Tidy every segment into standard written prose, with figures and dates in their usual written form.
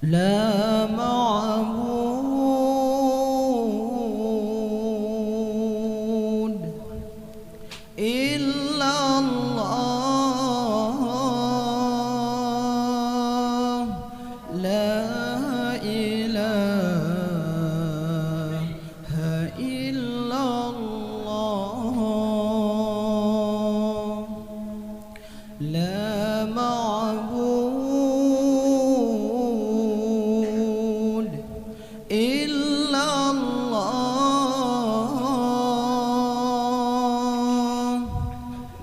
لا معبود إلا الله لا إله إلا الله لا معبود إلا الله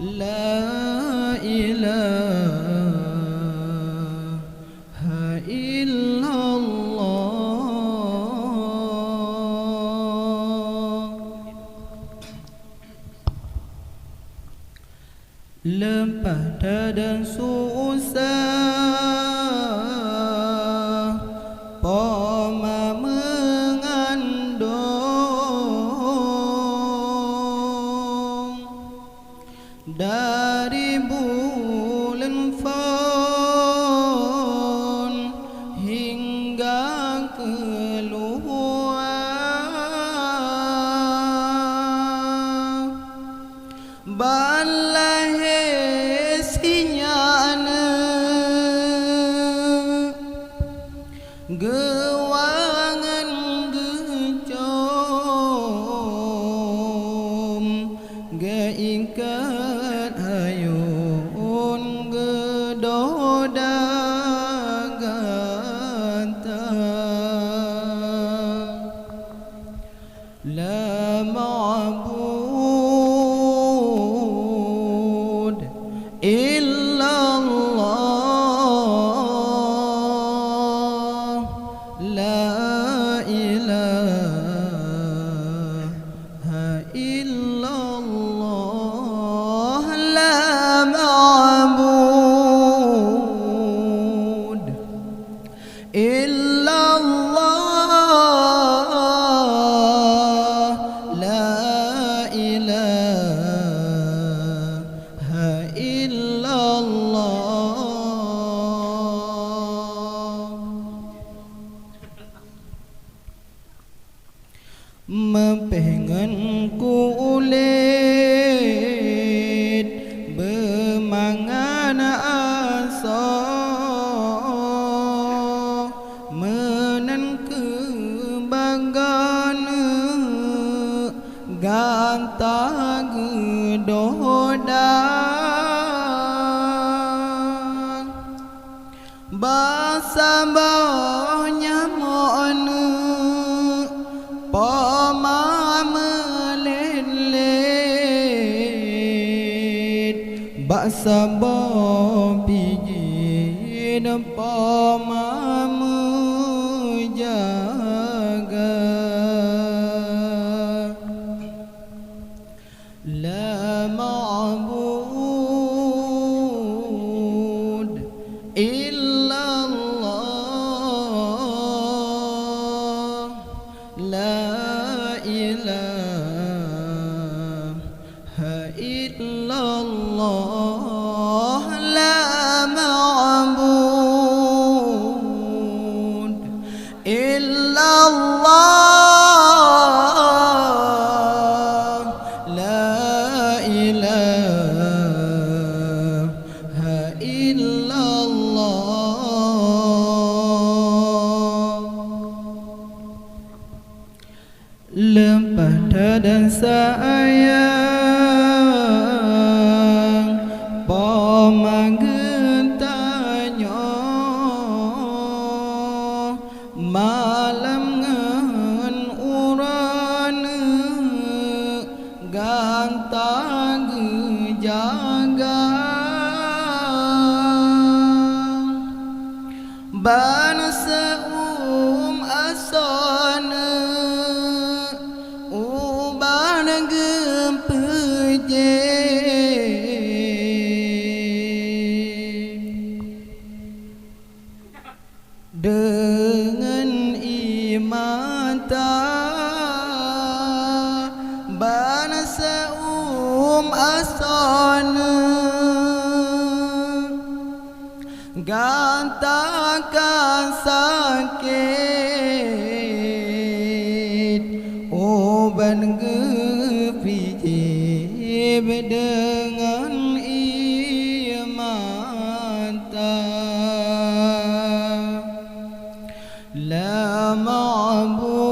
لا إله إلا الله. Lempah dan susah Poma mengandung dari bulan Fon hingga keluar balai sinyana gewangan gecom geikat hayun gedoda ganta la ma'bud إلا الله لا إله إلا الله لا معبود إلا الله لا إله إلا الله. Mempengen kulit bemangan asa menen kebagana ganta gedoda basa bawahnya mo'ana Poma melelet baksa bopijin poma menjaga la ma'bud illa Allah la إله إلا الله لا معبود إلا الله لا إله إلا الله. Lempah dan sayang Poma gentanya malam ngen urana ganta gejaga ban seum asana dengan imata banasa asana Gantakan sakit oban gepijib dengan ia mata. La ma'bud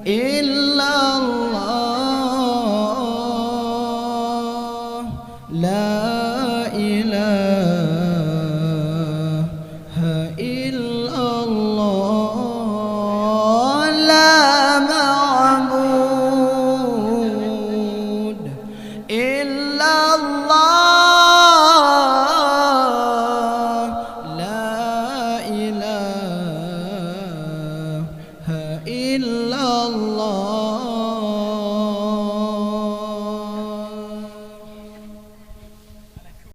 illallah, la ilaha